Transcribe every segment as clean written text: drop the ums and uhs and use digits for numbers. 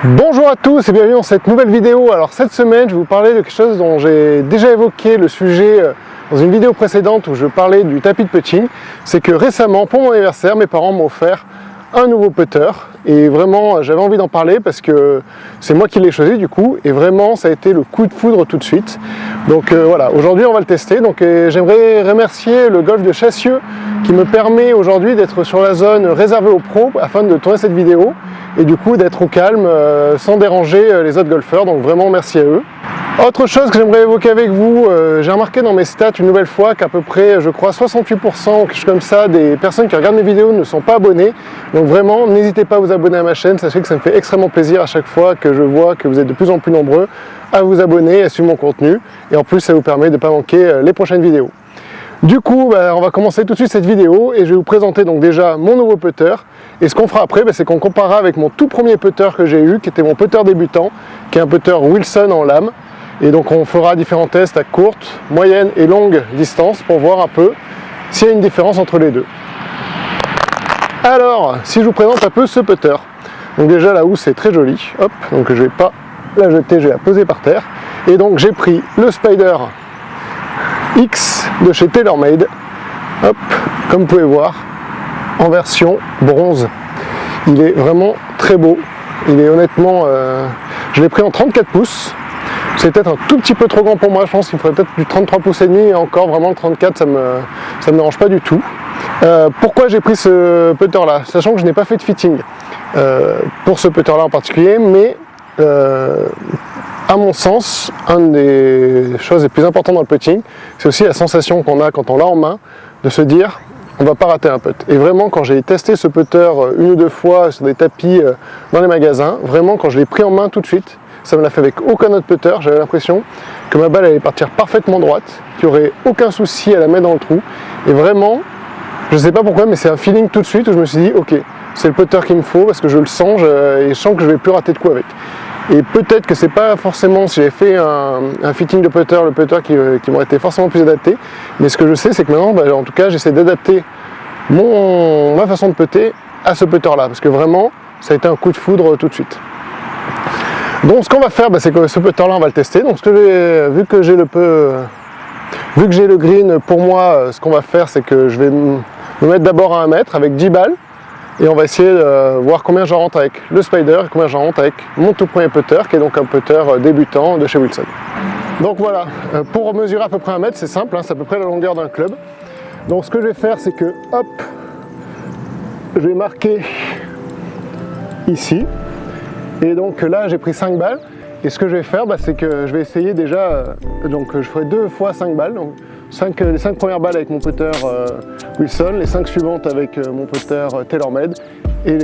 Bonjour à tous et bienvenue dans cette nouvelle vidéo. Alors cette semaine je vais vous parler de quelque chose dont j'ai déjà évoqué le sujet dans une vidéo précédente où je parlais du tapis de putting. C'est que récemment pour mon anniversaire mes parents m'ont offert un nouveau putter et vraiment j'avais envie d'en parler parce que c'est moi qui l'ai choisi du coup et vraiment ça a été le coup de foudre tout de suite. Donc voilà, aujourd'hui on va le tester. Donc j'aimerais remercier le golf de Chassieux qui me permet aujourd'hui d'être sur la zone réservée aux pros afin de tourner cette vidéo et du coup d'être au calme sans déranger les autres golfeurs, donc vraiment merci à eux. Autre chose que j'aimerais évoquer avec vous, j'ai remarqué dans mes stats une nouvelle fois qu'à peu près, je crois 68% quelque chose comme ça, des personnes qui regardent mes vidéos ne sont pas abonnées. Donc vraiment, n'hésitez pas à vous abonner à ma chaîne, sachez que ça me fait extrêmement plaisir à chaque fois que je vois que vous êtes de plus en plus nombreux à vous abonner et à suivre mon contenu. Et en plus, ça vous permet de ne pas manquer les prochaines vidéos. Du coup, on va commencer tout de suite cette vidéo et je vais vous présenter donc déjà mon nouveau putter. Et ce qu'on fera après, c'est qu'on comparera avec mon tout premier putter que j'ai eu, qui était mon putter débutant, qui est un putter Wilson en lame. Et donc on fera différents tests à courte, moyenne et longue distance pour voir un peu s'il y a une différence entre les deux. Alors, si je vous présente un peu ce putter. Donc déjà la housse est très jolie, hop, donc je ne vais pas la jeter, je vais la poser par terre. Et donc j'ai pris le Spider X de chez TaylorMade, hop, comme vous pouvez voir, en version bronze. Il est vraiment très beau, il est honnêtement, je l'ai pris en 34 pouces. C'est peut-être un tout petit peu trop grand pour moi, je pense qu'il faudrait peut-être du 33 pouces et demi et encore vraiment le 34 ça me dérange pas du tout. Pourquoi j'ai pris ce putter là, sachant que je n'ai pas fait de fitting pour ce putter là en particulier, mais à mon sens, une des choses les plus importantes dans le putting, c'est aussi la sensation qu'on a quand on l'a en main, de se dire on va pas rater un putt. Et vraiment quand j'ai testé ce putter une ou deux fois sur des tapis dans les magasins, vraiment quand je l'ai pris en main tout de suite, ça me l'a fait avec aucun autre putter, j'avais l'impression que ma balle allait partir parfaitement droite, qu'il n'y aurait aucun souci à la mettre dans le trou. Et vraiment, je ne sais pas pourquoi, mais c'est un feeling tout de suite où je me suis dit ok, c'est le putter qu'il me faut parce que je le sens et je sens que je ne vais plus rater de coup avec. Et peut-être que c'est pas forcément, si j'avais fait un fitting de putter, le putter qui m'aurait été forcément plus adapté, mais ce que je sais c'est que maintenant, en tout cas, j'essaie d'adapter ma façon de putter à ce putter là, parce que vraiment, ça a été un coup de foudre tout de suite. Donc ce qu'on va faire, c'est que ce putter là on va le tester. Donc vu que j'ai le green pour moi, ce qu'on va faire c'est que je vais me mettre d'abord à 1 mètre avec 10 balles et on va essayer de voir combien j'en rentre avec le Spider et combien j'en rentre avec mon tout premier putter qui est donc un putter débutant de chez Wilson. Donc voilà, pour mesurer à peu près 1 mètre c'est simple, c'est à peu près la longueur d'un club. Donc ce que je vais faire c'est que hop, je vais marquer ici. Et donc là j'ai pris 5 balles et ce que je vais faire c'est que je vais essayer déjà, donc je ferai 2 fois 5 balles, donc les 5 premières balles avec mon putter Wilson, les 5 suivantes avec mon putter TaylorMade et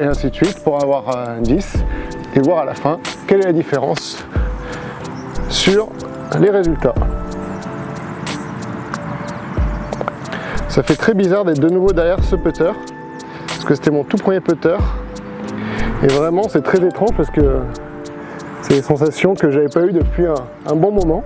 ainsi de suite pour avoir 10 et voir à la fin quelle est la différence sur les résultats. Ça fait très bizarre d'être de nouveau derrière ce putter parce que c'était mon tout premier putter. Et vraiment c'est très étrange parce que c'est des sensations que j'avais pas eues depuis un bon moment.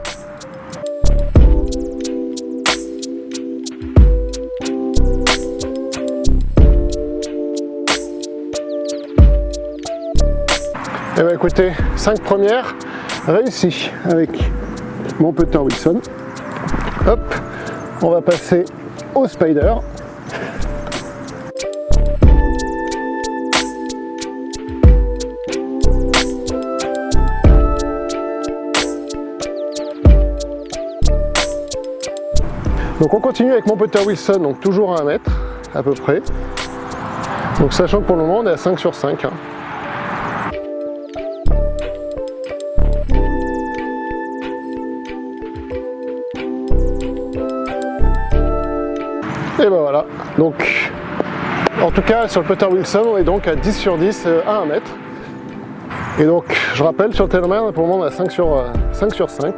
Et bien écoutez, 5 premières réussies avec mon putter Wilson. Hop, on va passer au Spider. Donc on continue avec mon putter Wilson, donc toujours à 1 mètre à peu près. Donc sachant que pour le moment on est à 5 sur 5. Et ben voilà, donc en tout cas sur le putter Wilson on est donc à 10 sur 10 à 1 mètre. Et donc je rappelle sur le TaylorMade pour le moment on est à 5 sur 5.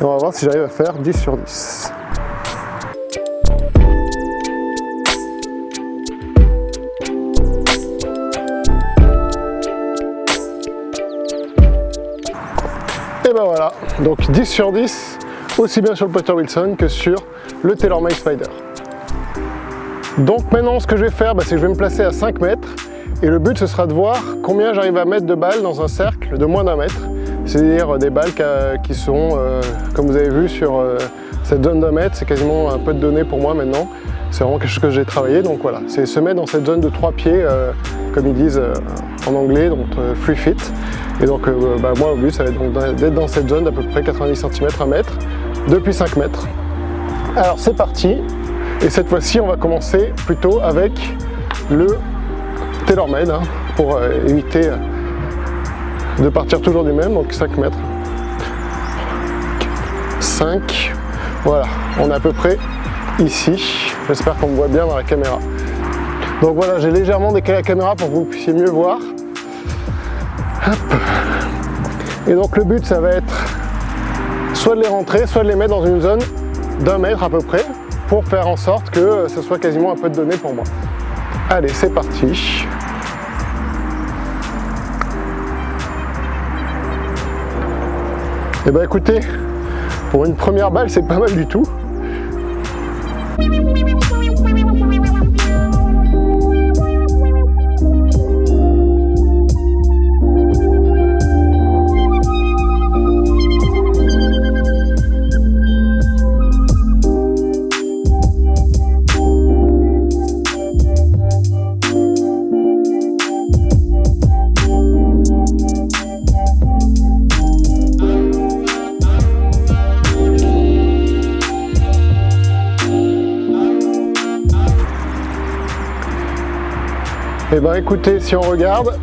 Et on va voir si j'arrive à faire 10 sur 10. Et ben voilà, donc 10 sur 10, aussi bien sur le putter Wilson que sur le TaylorMade Spider. Donc maintenant ce que je vais faire, c'est que je vais me placer à 5 mètres Et le but ce sera de voir combien j'arrive à mettre de balles dans un cercle de moins d'1 mètre. C'est-à-dire des balles qui sont, comme vous avez vu sur cette zone d'1 mètre, c'est quasiment un peu de données pour moi maintenant. C'est vraiment quelque chose que j'ai travaillé, donc voilà, c'est se mettre dans cette zone de 3 pieds, comme ils disent en anglais, donc free fit. Et donc moi le but ça va être d'être dans cette zone d'à peu près 90 cm, 1 mètre, depuis 5 mètres. Alors c'est parti, et cette fois-ci on va commencer plutôt avec le TaylorMade, hein, pour éviter de partir toujours du même, donc 5 mètres. 5, voilà, on est à peu près ici. J'espère qu'on me voit bien dans la caméra. Donc voilà, j'ai légèrement décalé la caméra pour que vous puissiez mieux voir. Hop. Et donc le but ça va être soit de les rentrer, soit de les mettre dans une zone d'1 mètre à peu près, pour faire en sorte que ce soit quasiment un peu de données pour moi. Allez, c'est parti. Et bah écoutez, pour une première balle c'est pas mal du tout. Et ben écoutez, si on regarde,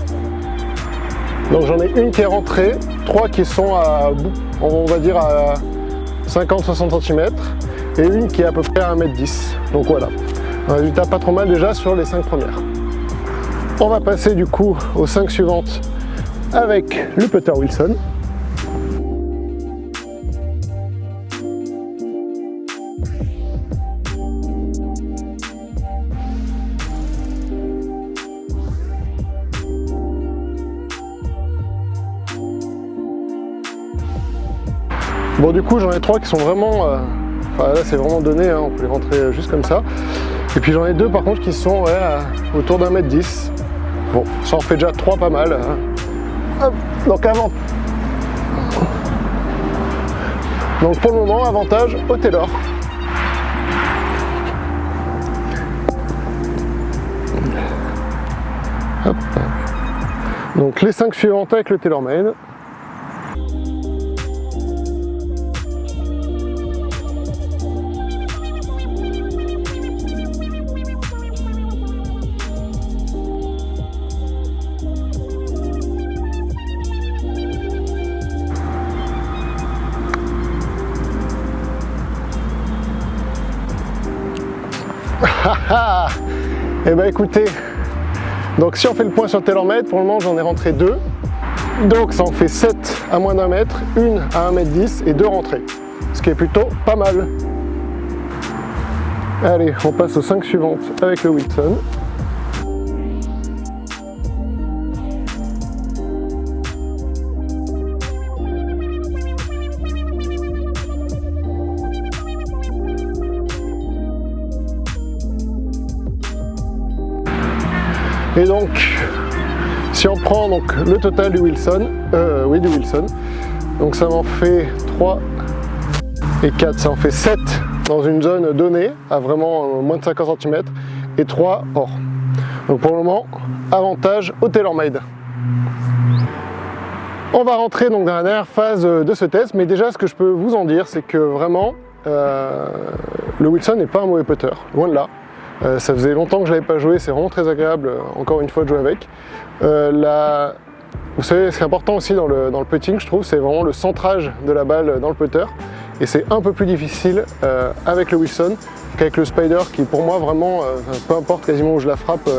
donc j'en ai une qui est rentrée, 3 qui sont à, on va dire à 50-60 cm et une qui est à peu près à 1,10 m. Donc voilà, un résultat pas trop mal déjà sur les 5 premières. On va passer du coup aux 5 suivantes avec le putter Wilson. Bon du coup j'en ai 3 qui sont vraiment, enfin là c'est vraiment donné, hein, on peut les rentrer juste comme ça. Et puis j'en ai 2 par contre qui sont autour d'1,10 m. Bon, ça en fait déjà 3 pas mal. Hein. Hop, donc avant. Donc pour le moment, avantage au Taylor. Hop. Donc les 5 suivantes avec le TaylorMade. Et bah écoutez, donc si on fait le point sur le TaylorMade, pour le moment j'en ai rentré 2. Donc ça en fait 7 à moins d'1 mètre, une à 1,10 m et 2 rentrées. Ce qui est plutôt pas mal. Allez, on passe aux 5 suivantes avec le Wilson. Et donc, si on prend donc, le total du Wilson, donc ça m'en fait 3 et 4, ça en fait 7 dans une zone donnée, à vraiment moins de 50 cm, et 3 hors. Donc pour le moment, avantage au TaylorMade. On va rentrer donc dans la dernière phase de ce test, mais déjà ce que je peux vous en dire, c'est que vraiment, le Wilson n'est pas un mauvais putter, loin de là. Ça faisait longtemps que je n'avais pas joué, c'est vraiment très agréable encore une fois de jouer avec. Vous savez, ce qui est important aussi dans le putting, je trouve, c'est vraiment le centrage de la balle dans le putter. Et c'est un peu plus difficile avec le Wilson qu'avec le Spider qui pour moi vraiment, peu importe quasiment où je la frappe,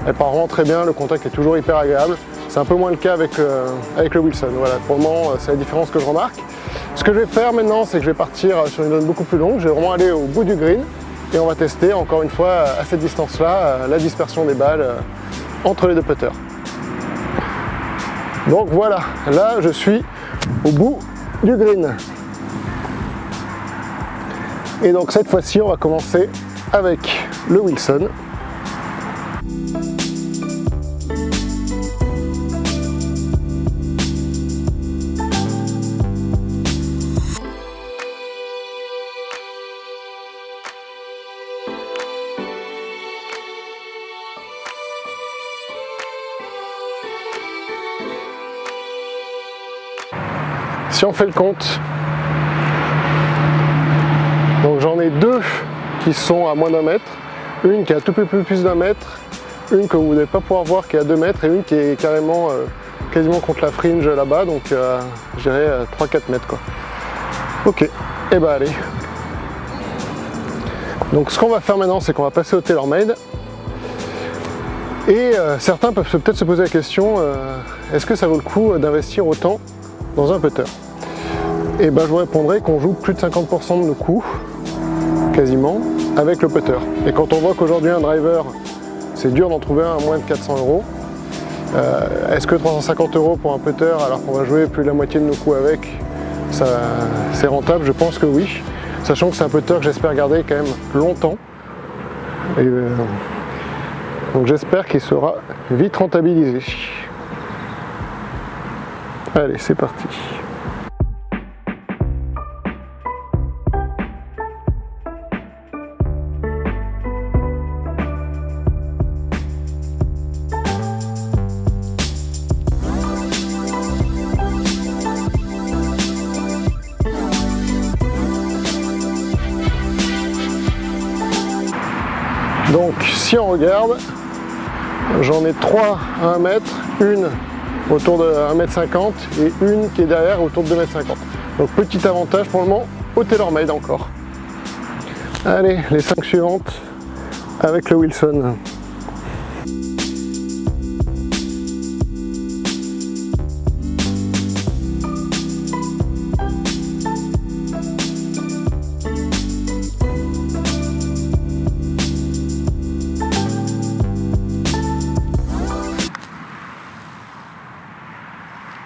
elle part vraiment très bien, le contact est toujours hyper agréable. C'est un peu moins le cas avec le Wilson. Voilà, pour le moment, c'est la différence que je remarque. Ce que je vais faire maintenant, c'est que je vais partir sur une zone beaucoup plus longue, je vais vraiment aller au bout du green. Et on va tester encore une fois à cette distance-là la dispersion des balles entre les deux putters. Donc voilà, là je suis au bout du green. Et donc cette fois-ci on va commencer avec le Wilson. Si on fait le compte, donc j'en ai deux qui sont à moins d'1 mètre, une qui est à tout peu plus d'1 mètre, une que vous n'allez pas pouvoir voir qui est à 2 mètres et une qui est carrément quasiment contre la fringe là-bas, donc je dirais 3-4 mètres quoi. Ok, et bah allez. Donc ce qu'on va faire maintenant, c'est qu'on va passer au TaylorMade. Et certains peuvent peut-être se poser la question, est-ce que ça vaut le coup d'investir autant dans un putter? Et ben je vous répondrai qu'on joue plus de 50% de nos coûts, quasiment, avec le putter. Et quand on voit qu'aujourd'hui un driver, c'est dur d'en trouver un à moins de 400 €, est-ce que 350 € pour un putter, alors qu'on va jouer plus de la moitié de nos coûts avec, c'est rentable? Je pense que oui, sachant que c'est un putter que j'espère garder quand même longtemps. Et, donc j'espère qu'il sera vite rentabilisé. Allez, c'est parti. Donc si on regarde, j'en ai 3 à 1 mètre, une autour de 1,50 m et une qui est derrière autour de 2,50 m. Donc petit avantage pour le moment au TaylorMade encore. Allez, les 5 suivantes avec le Wilson.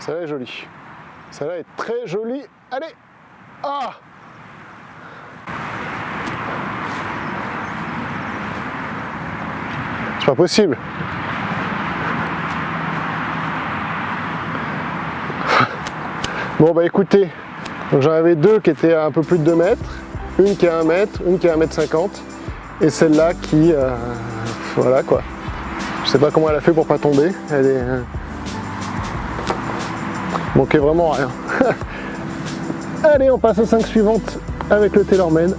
Celle-là est jolie. Celle-là est très jolie. Allez! Ah! C'est pas possible. Bon bah écoutez, j'en avais deux qui étaient à un peu plus de 2 mètres. Une qui est à 1 mètre, une qui est à 1,50 m. Et celle-là qui... voilà quoi. Je sais pas comment elle a fait pour pas tomber. Elle est... manquait vraiment rien. Allez, on passe aux 5 suivantes avec le TaylorMade.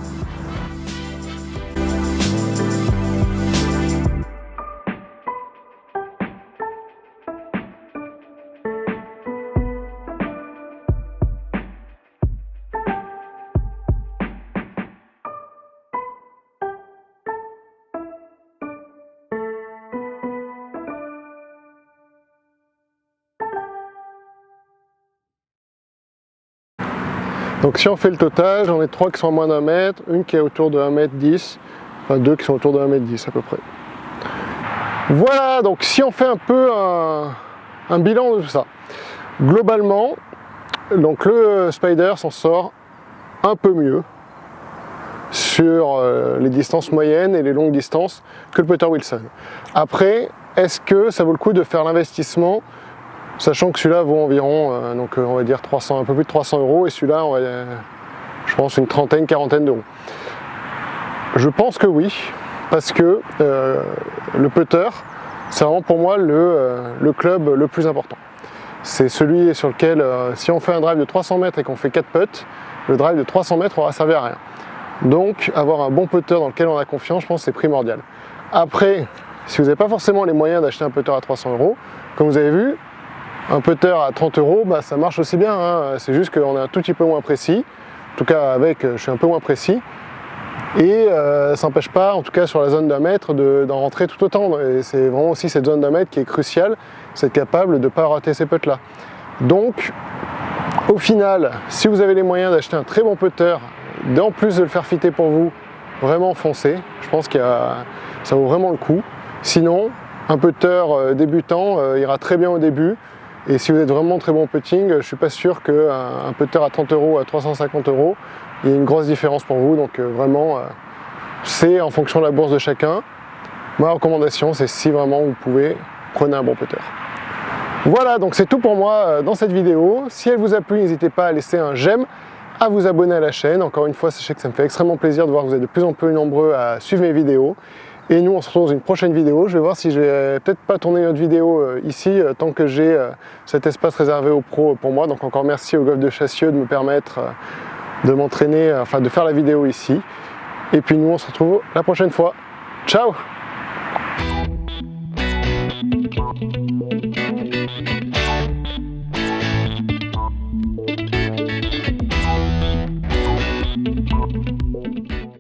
Donc si on fait le total, j'en ai 3 qui sont à moins d'1 mètre, une qui est autour de 1,10 m, enfin 2 qui sont autour de 1,10 m à peu près. Voilà, donc si on fait un peu un bilan de tout ça. Globalement, donc le Spider s'en sort un peu mieux sur les distances moyennes et les longues distances que le putter Wilson. Après, est-ce que ça vaut le coup de faire l'investissement, sachant que celui-là vaut environ, donc on va dire 300, un peu plus de 300 € et celui-là, je pense une trentaine, quarantaine d'euros. Je pense que oui, parce que le putter, c'est vraiment pour moi le club le plus important. C'est celui sur lequel, si on fait un drive de 300 mètres et qu'on fait 4 putts, le drive de 300 mètres aura servi à rien. Donc avoir un bon putter dans lequel on a confiance, je pense que c'est primordial. Après, si vous n'avez pas forcément les moyens d'acheter un putter à 300 €, comme vous avez vu, un putter à 30 €, bah, ça marche aussi bien, hein. C'est juste qu'on est un tout petit peu moins précis. En tout cas, avec, je suis un peu moins précis. Et ça n'empêche pas, en tout cas sur la zone d'1 mètre, d'en rentrer tout autant. Et c'est vraiment aussi cette zone d'1 mètre qui est cruciale, c'est être capable de ne pas rater ces putts-là. Donc, au final, si vous avez les moyens d'acheter un très bon putter, en plus de le faire fitter pour vous, vraiment foncez. Je pense que ça vaut vraiment le coup. Sinon, un putter débutant ira très bien au début. Et si vous êtes vraiment très bon putting, je ne suis pas sûr qu'un putter à 30 € à 350 €, il y ait une grosse différence pour vous. Donc vraiment, c'est en fonction de la bourse de chacun. Ma recommandation, c'est si vraiment vous pouvez, prenez un bon putter. Voilà, donc c'est tout pour moi dans cette vidéo. Si elle vous a plu, n'hésitez pas à laisser un j'aime, à vous abonner à la chaîne. Encore une fois, sachez que ça me fait extrêmement plaisir de voir que vous êtes de plus en plus nombreux à suivre mes vidéos. Et nous on se retrouve dans une prochaine vidéo. Je vais voir si je vais peut-être pas tourner une autre vidéo ici tant que j'ai cet espace réservé aux pros pour moi. Donc encore merci au golf de Chassieux de me permettre de m'entraîner, enfin de faire la vidéo ici. Et puis nous on se retrouve la prochaine fois. Ciao!